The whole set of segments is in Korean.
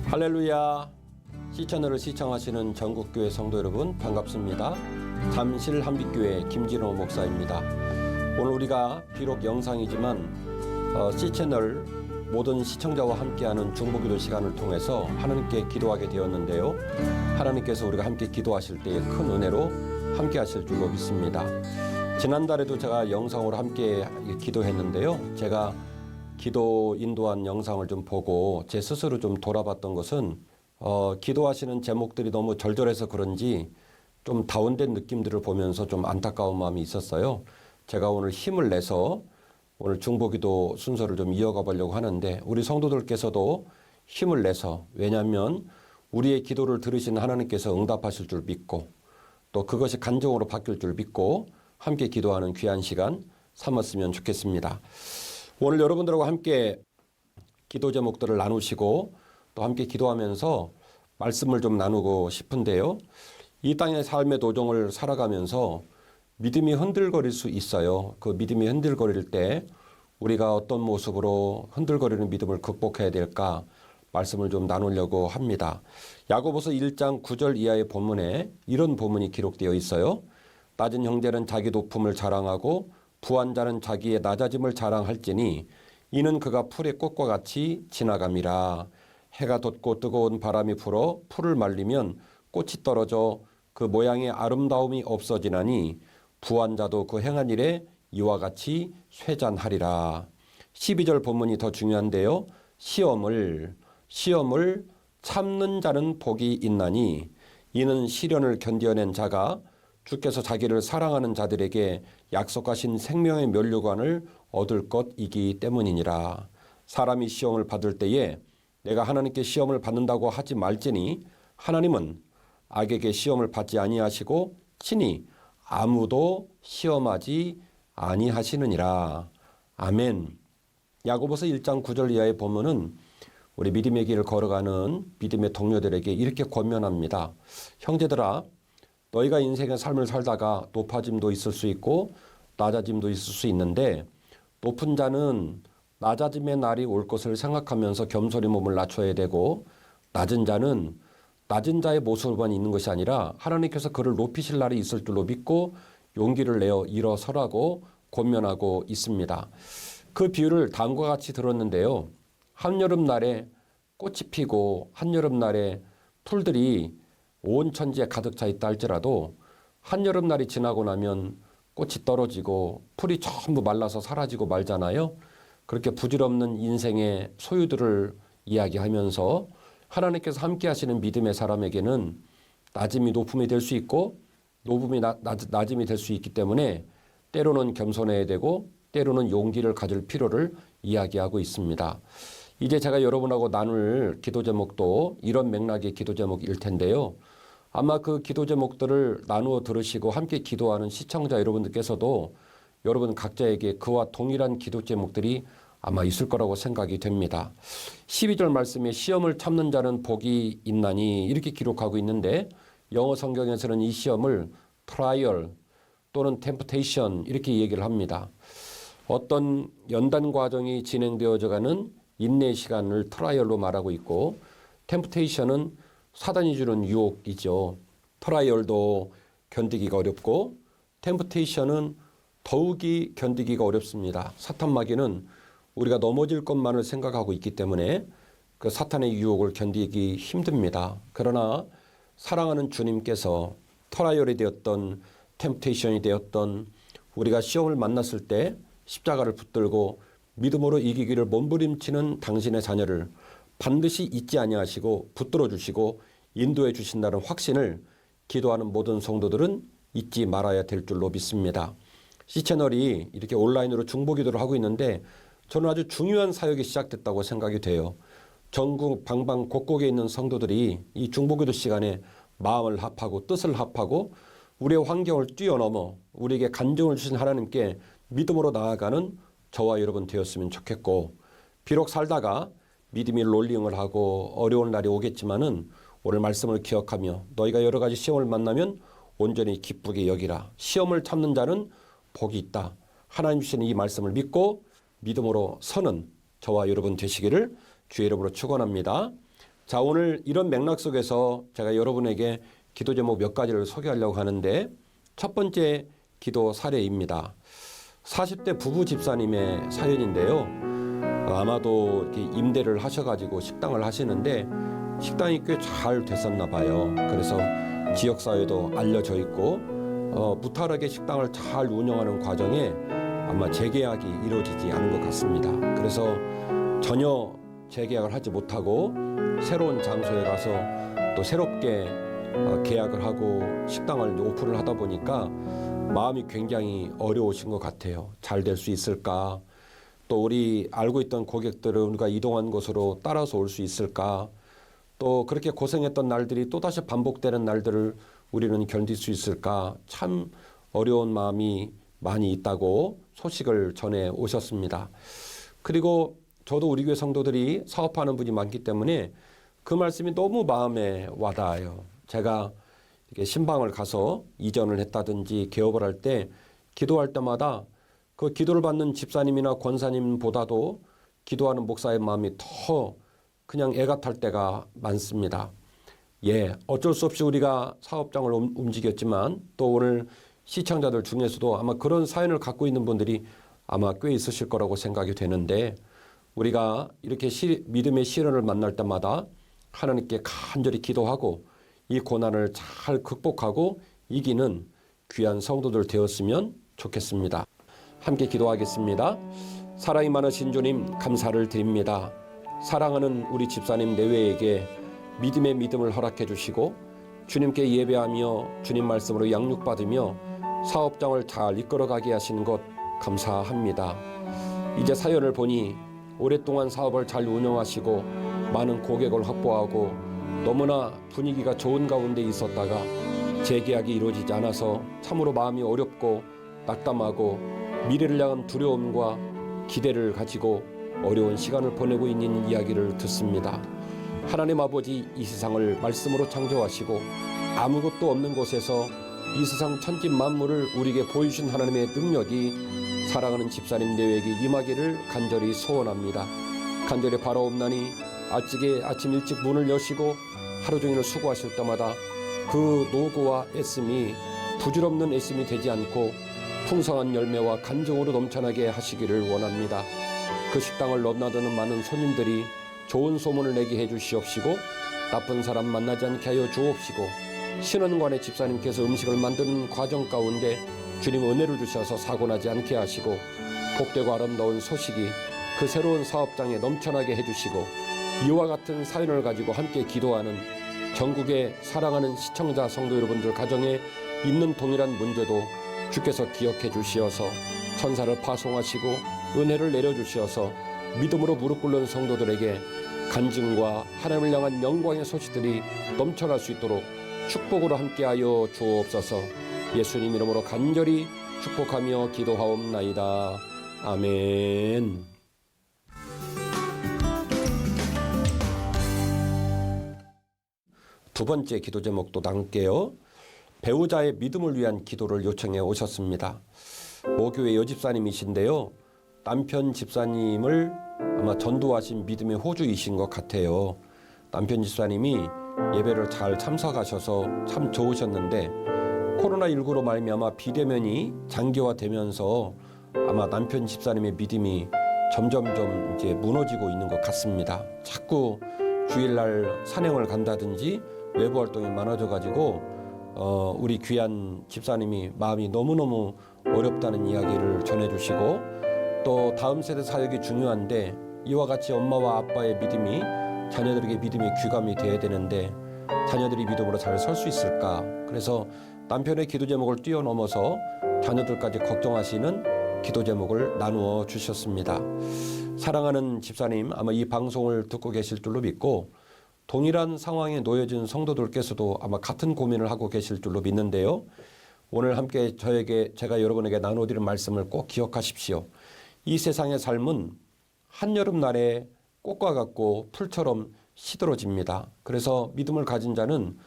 할렐루야. 시채널을 시청하시는 전국교회 성도 여러분 반갑습니다. 잠실 한빛교회 김진호 목사입니다. 오늘 우리가 비록 영상이지만 시채널 모든 시청자와 함께하는 중보기도 시간을 통해서 하나님께 기도하게 되었는데요. 하나님께서 우리가 함께 기도하실 때에 큰 은혜로 함께 하실 줄로 믿습니다. 지난달에도 제가 영상으로 함께 기도했는데요. 제가 기도 인도한 영상을 좀 보고 제 스스로 좀 돌아봤던 것은 기도하시는 제목들이 너무 절절해서 그런지 좀 다운된 느낌들을 보면서 좀 안타까운 마음이 있었어요. 제가 오늘 힘을 내서 오늘 중보기도 순서를 좀 이어가 보려고 하는데 우리 성도들께서도 힘을 내서, 왜냐하면 우리의 기도를 들으시는 하나님께서 응답하실 줄 믿고 또 그것이 간증으로 바뀔 줄 믿고 함께 기도하는 귀한 시간 삼았으면 좋겠습니다. 오늘 여러분들하고 함께 기도 제목들을 나누시고 또 함께 기도하면서 말씀을 좀 나누고 싶은데요. 이 땅의 삶의 도정을 살아가면서 믿음이 흔들거릴 수 있어요. 그 믿음이 흔들거릴 때 우리가 어떤 모습으로 흔들거리는 믿음을 극복해야 될까 말씀을 좀 나누려고 합니다. 야고보서 1장 9절 이하의 본문에 이런 본문이 기록되어 있어요. 낮은 형제는 자기 높음을 자랑하고 부한 자는 자기의 낮아짐을 자랑할지니 이는 그가 풀의 꽃과 같이 지나감이라. 해가 돋고 뜨거운 바람이 불어 풀을 말리면 꽃이 떨어져 그 모양의 아름다움이 없어지나니 부한 자도 그 행한 일에 이와 같이 쇠잔하리라. 12절 본문이 더 중요한데요. 시험을 참는 자는 복이 있나니 이는 시련을 견뎌낸 자가 주께서 자기를 사랑하는 자들에게 약속하신 생명의 면류관을 얻을 것이기 때문이니라. 사람이 시험을 받을 때에 내가 하나님께 시험을 받는다고 하지 말지니 하나님은 악에게 시험을 받지 아니하시고 친히 아무도 시험하지 아니하시느니라. 아멘. 야고보서 1장 9절 이하의 본문은 우리 믿음의 길을 걸어가는 믿음의 동료들에게 이렇게 권면합니다. 형제들아, 너희가 인생의 삶을 살다가 높아짐도 있을 수 있고 낮아짐도 있을 수 있는데 높은 자는 낮아짐의 날이 올 것을 생각하면서 겸손히 몸을 낮춰야 되고 낮은 자는 낮은 자의 모습만 있는 것이 아니라 하나님께서 그를 높이실 날이 있을 줄로 믿고 용기를 내어 일어서라고 권면하고 있습니다. 그 비유를 다음과 같이 들었는데요. 한여름날에 꽃이 피고 한여름날에 풀들이 온 천지에 가득 차 있다 할지라도 한여름날이 지나고 나면 꽃이 떨어지고 풀이 전부 말라서 사라지고 말잖아요. 그렇게 부질없는 인생의 소유들을 이야기하면서 하나님께서 함께 하시는 믿음의 사람에게는 낮음이 높음이 될 수 있고 높음이 낮음이 될 수 있기 때문에 때로는 겸손해야 되고 때로는 용기를 가질 필요를 이야기하고 있습니다. 이제 제가 여러분하고 나눌 기도 제목도 이런 맥락의 기도 제목일 텐데요. 아마 그 기도 제목들을 나누어 들으시고 함께 기도하는 시청자 여러분들께서도 여러분 각자에게 그와 동일한 기도 제목들이 아마 있을 거라고 생각이 됩니다. 12절 말씀에 시험을 참는 자는 복이 있나니 이렇게 기록하고 있는데 영어 성경에서는 이 시험을 트라이얼 또는 템프테이션 이렇게 얘기를 합니다. 어떤 연단 과정이 진행되어져 가는 인내 시간을 트라이얼로 말하고 있고 템프테이션은 사단이 주는 유혹이죠. 트라이얼도 견디기가 어렵고 템프테이션은 더욱이 견디기가 어렵습니다. 사탄 마귀는 우리가 넘어질 것만을 생각하고 있기 때문에 그 사탄의 유혹을 견디기 힘듭니다. 그러나 사랑하는 주님께서 트라이얼이 되었던 템프테이션이 되었던 우리가 시험을 만났을 때 십자가를 붙들고 믿음으로 이기기를 몸부림치는 당신의 자녀를 반드시 잊지 아니하시고 붙들어 주시고 인도해 주신다는 확신을 기도하는 모든 성도들은 잊지 말아야 될 줄로 믿습니다. C채널이 이렇게 온라인으로 중보기도를 하고 있는데 저는 아주 중요한 사역이 시작됐다고 생각이 돼요. 전국 방방 곳곳에 있는 성도들이 이 중보기도 시간에 마음을 합하고 뜻을 합하고 우리의 환경을 뛰어넘어 우리에게 간증을 주신 하나님께 믿음으로 나아가는 저와 여러분 되었으면 좋겠고, 비록 살다가 믿음이 롤링을 하고 어려운 날이 오겠지만은 오늘 말씀을 기억하며 너희가 여러 가지 시험을 만나면 온전히 기쁘게 여기라. 시험을 참는 자는 복이 있다. 하나님 주시는 이 말씀을 믿고 믿음으로 서는 저와 여러분 되시기를 주의 이름으로 축원합니다. 자, 오늘 이런 맥락 속에서 제가 여러분에게 기도 제목 몇 가지를 소개하려고 하는데 첫 번째 기도 사례입니다. 40대 부부 집사님의 사연인데요. 아마도 이렇게 임대를 하셔가지고 식당을 하시는데 식당이 꽤 잘 됐었나 봐요. 그래서 지역사회도 알려져 있고 무탈하게 식당을 잘 운영하는 과정에 아마 재계약이 이루어지지 않은 것 같습니다. 그래서 전혀 재계약을 하지 못하고 새로운 장소에 가서 또 새롭게 계약을 하고 식당을 오픈을 하다 보니까 마음이 굉장히 어려우신 것 같아요. 잘 될 수 있을까? 또 우리 알고 있던 고객들을 우리가 이동한 곳으로 따라서 올 수 있을까? 또 그렇게 고생했던 날들이 또다시 반복되는 날들을 우리는 견딜 수 있을까? 참 어려운 마음이 많이 있다고 소식을 전해 오셨습니다. 그리고 저도 우리 교회 성도들이 사업하는 분이 많기 때문에 그 말씀이 너무 마음에 와닿아요. 제가 이렇게 신방을 가서 이전을 했다든지 개업을 할 때 기도할 때마다 그 기도를 받는 집사님이나 권사님보다도 기도하는 목사의 마음이 더 그냥 애가 탈 때가 많습니다. 예, 어쩔 수 없이 우리가 사업장을 움직였지만 또 오늘 시청자들 중에서도 아마 그런 사연을 갖고 있는 분들이 아마 꽤 있으실 거라고 생각이 되는데 우리가 이렇게 믿음의 시련을 만날 때마다 하나님께 간절히 기도하고 이 고난을 잘 극복하고 이기는 귀한 성도들 되었으면 좋겠습니다. 함께 기도하겠습니다. 사랑이 많으신 주님 감사를 드립니다. 사랑하는 우리 집사님 내외에게 믿음의 믿음을 허락해 주시고 주님께 예배하며 주님 말씀으로 양육받으며 사업장을 잘 이끌어가게 하시는 것 감사합니다. 이제 사연을 보니 오랫동안 사업을 잘 운영하시고 많은 고객을 확보하고 너무나 분위기가 좋은 가운데 있었다가 재계약이 이루어지지 않아서 참으로 마음이 어렵고 낙담하고 미래를 향한 두려움과 기대를 가지고 어려운 시간을 보내고 있는 이야기를 듣습니다. 하나님 아버지 이 세상을 말씀으로 창조하시고 아무것도 없는 곳에서 이 세상 천지 만물을 우리에게 보여주신 하나님의 능력이 사랑하는 집사님 내외에게 임하기를 간절히 소원합니다. 간절히 바라옵나니 아침 일찍 문을 여시고 하루 종일 수고하실 때마다 그 노고와 애씀이 부질없는 애씀이 되지 않고 풍성한 열매와 간증으로 넘쳐나게 하시기를 원합니다. 그 식당을 넘나드는 많은 손님들이 좋은 소문을 내게 해주시옵시고 나쁜 사람 만나지 않게 하여 주옵시고 신원관의 집사님께서 음식을 만드는 과정 가운데 주님 은혜를 주셔서 사고나지 않게 하시고 복되고 아름다운 소식이 그 새로운 사업장에 넘쳐나게 해주시고 이와 같은 사연을 가지고 함께 기도하는 전국의 사랑하는 시청자 성도 여러분들 가정에 있는 동일한 문제도 주께서 기억해 주시어서 천사를 파송하시고 은혜를 내려주시어서 믿음으로 무릎 꿇는 성도들에게 간증과 하나님을 향한 영광의 소식들이 넘쳐날 수 있도록 축복으로 함께하여 주옵소서. 예수님 이름으로 간절히 축복하며 기도하옵나이다. 아멘. 두 번째 기도 제목도 나눌게요. 배우자의 믿음을 위한 기도를 요청해 오셨습니다. 모교회 여집사님이신데요. 남편 집사님을 아마 전도하신 믿음의 호주이신 것 같아요. 남편 집사님이 예배를 잘 참석하셔서 참 좋으셨는데 코로나19로 말미암아 비대면이 장기화되면서 아마 남편 집사님의 믿음이 점점점 이제 무너지고 있는 것 같습니다. 자꾸 주일날 산행을 간다든지 외부 활동이 많아져가지고 우리 귀한 집사님이 마음이 너무너무 어렵다는 이야기를 전해주시고 또 다음 세대 사역이 중요한데 이와 같이 엄마와 아빠의 믿음이 자녀들에게 믿음이 귀감이 돼야 되는데 자녀들이 믿음으로 잘 설 수 있을까? 그래서 남편의 기도 제목을 뛰어넘어서 자녀들까지 걱정하시는 기도 제목을 나누어 주셨습니다. 사랑하는 집사님, 아마 이 방송을 듣고 계실 줄로 믿고 동일한 상황에 놓여진 성도들께서도 아마 같은 고민을 하고 계실 줄로 믿는데요. 오늘 함께 제가 여러분에게 나눠드린 말씀을 꼭 기억하십시오. 이 세상의 삶은 한여름날에 꽃과 같고 풀처럼 시들어집니다. 그래서 믿음을 가진 자는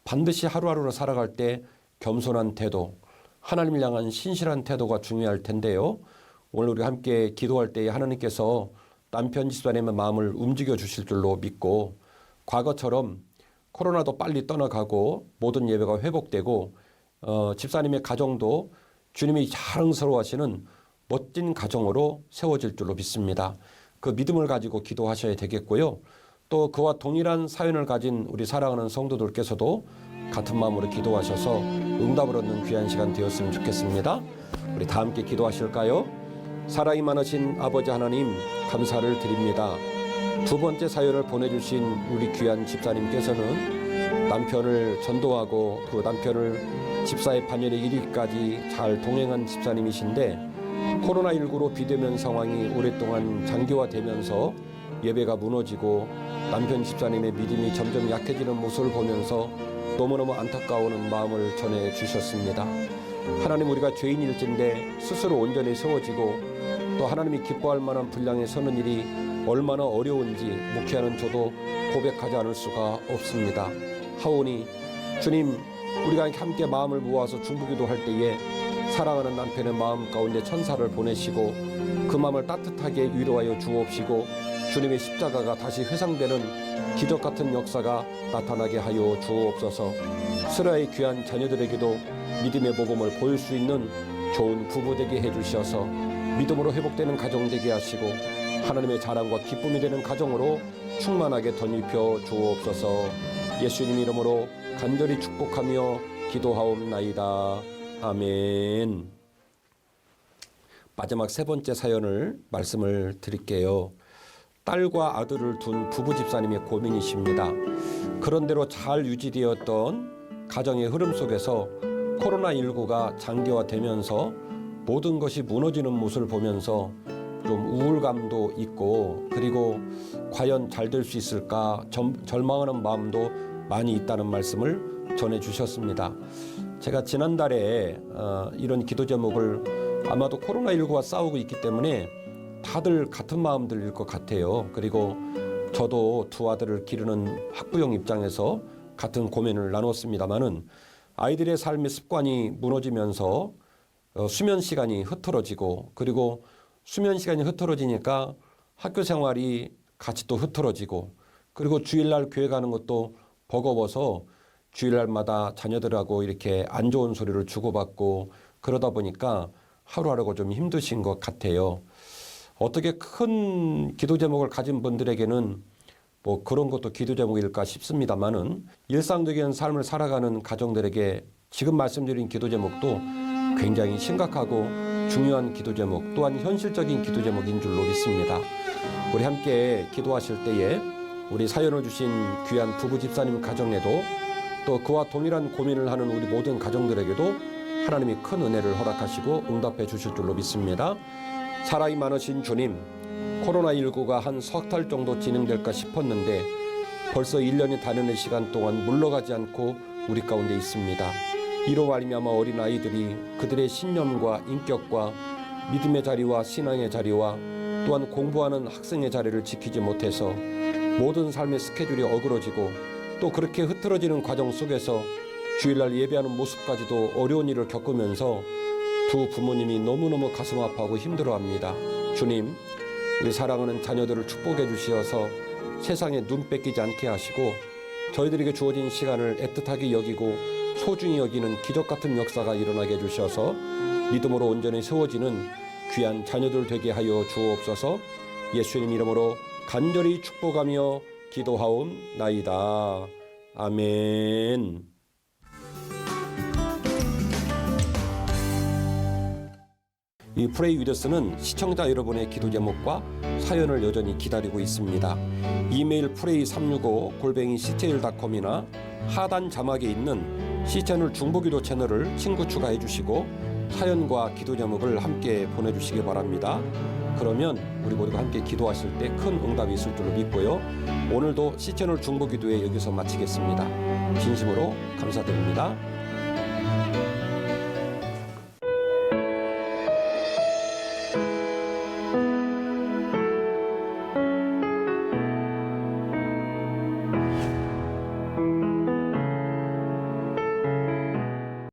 반드시 하루하루를 살아갈 때 겸손한 태도, 하나님을 향한 신실한 태도가 중요할 텐데요. 오늘 우리 함께 기도할 때 하나님께서 남편 집사님의 마음을 움직여 주실 줄로 믿고 과거처럼 코로나도 빨리 떠나가고 모든 예배가 회복되고 집사님의 가정도 주님이 자랑스러워하시는 멋진 가정으로 세워질 줄로 믿습니다. 그 믿음을 가지고 기도하셔야 되겠고요. 또 그와 동일한 사연을 가진 우리 사랑하는 성도들께서도 같은 마음으로 기도하셔서 응답을 얻는 귀한 시간 되었으면 좋겠습니다. 우리 다 함께 기도하실까요? 사랑이 많으신 아버지 하나님, 감사를 드립니다. 두 번째 사연을 보내주신 우리 귀한 집사님께서는 남편을 전도하고 그 남편을 집사의 반열에 이르기까지 잘 동행한 집사님이신데, 코로나19로 비대면 상황이 오랫동안 장기화되면서 예배가 무너지고 남편 집사님의 믿음이 점점 약해지는 모습을 보면서 너무너무 안타까워하는 마음을 전해주셨습니다. 하나님, 우리가 죄인일진데 스스로 온전히 세워지고 또 하나님이 기뻐할 만한 분량에 서는 일이 얼마나 어려운지 목회하는 저도 고백하지 않을 수가 없습니다. 하오니 주님, 우리가 함께 마음을 모아서 중보기도 할 때에 사랑하는 남편의 마음 가운데 천사를 보내시고 그 마음을 따뜻하게 위로하여 주옵시고 주님의 십자가가 다시 회상되는 기적 같은 역사가 나타나게 하여 주옵소서. 스라의 귀한 자녀들에게도 믿음의 복음을 보일 수 있는 좋은 부부 되게 해주셔서 믿음으로 회복되는 가정 되게 하시고 하나님의 자랑과 기쁨이 되는 가정으로 충만하게 덧입혀 주옵소서. 예수님 이름으로 간절히 축복하며 기도하옵나이다. 아멘. 마지막 세 번째 사연을 말씀을 드릴게요. 딸과 아들을 둔 부부 집사님의 고민이십니다. 그런대로 잘 유지되었던 가정의 흐름 속에서 코로나19가 장기화되면서 모든 것이 무너지는 모습을 보면서 좀 우울감도 있고, 그리고 과연 잘 될 수 있을까 절망하는 마음도 많이 있다는 말씀을 전해주셨습니다. 제가 지난달에 이런 기도 제목을, 아마도 코로나19와 싸우고 있기 때문에 다들 같은 마음들일 것 같아요. 그리고 저도 두 아들을 기르는 학부형 입장에서 같은 고민을 나눴습니다마는, 아이들의 삶의 습관이 무너지면서 수면 시간이 흐트러지고, 그리고 수면 시간이 흐트러지니까 학교 생활이 같이 또 흐트러지고, 그리고 주일날 교회 가는 것도 버거워서 주일날마다 자녀들하고 이렇게 안 좋은 소리를 주고받고 그러다 보니까 하루하루가 좀 힘드신 것 같아요. 어떻게 큰 기도 제목을 가진 분들에게는 뭐 그런 것도 기도 제목일까 싶습니다만은, 일상적인 삶을 살아가는 가정들에게 지금 말씀드린 기도 제목도 굉장히 심각하고 중요한 기도 제목, 또한 현실적인 기도 제목인 줄로 믿습니다. 우리 함께 기도하실 때에 우리 사연을 주신 귀한 부부 집사님 가정에도, 또 그와 동일한 고민을 하는 우리 모든 가정들에게도 하나님이 큰 은혜를 허락하시고 응답해 주실 줄로 믿습니다. 사랑이 많으신 주님, 코로나19가 한 석 달 정도 진행될까 싶었는데 벌써 1년이 다 되는 시간 동안 물러가지 않고 우리 가운데 있습니다. 이로 말미암아 어린아이들이 그들의 신념과 인격과 믿음의 자리와 신앙의 자리와 또한 공부하는 학생의 자리를 지키지 못해서 모든 삶의 스케줄이 어그러지고, 또 그렇게 흐트러지는 과정 속에서 주일날 예배하는 모습까지도 어려운 일을 겪으면서 두 부모님이 너무너무 가슴 아파하고 힘들어합니다. 주님, 우리 사랑하는 자녀들을 축복해 주시어서 세상에 눈 뺏기지 않게 하시고 저희들에게 주어진 시간을 애틋하게 여기고 소중히 여기는 기적 같은 역사가 일어나게 해주셔서 믿음으로 온전히 세워지는 귀한 자녀들 되게 하여 주옵소서. 예수님 이름으로 간절히 축복하며 기도하옵나이다. 아멘. 이 프레이 위더스는 시청자 여러분의 기도 제목과 사연을 여전히 기다리고 있습니다. 이메일 pray365@ctl.com이나 하단 자막에 있는 시채널 중보기도 채널을 친구 추가해 주시고 사연과 기도 제목을 함께 보내주시기 바랍니다. 그러면 우리 모두가 함께 기도하실 때 큰 응답이 있을 줄로 믿고요. 오늘도 시채널 중보기도회 여기서 마치겠습니다. 진심으로 감사드립니다.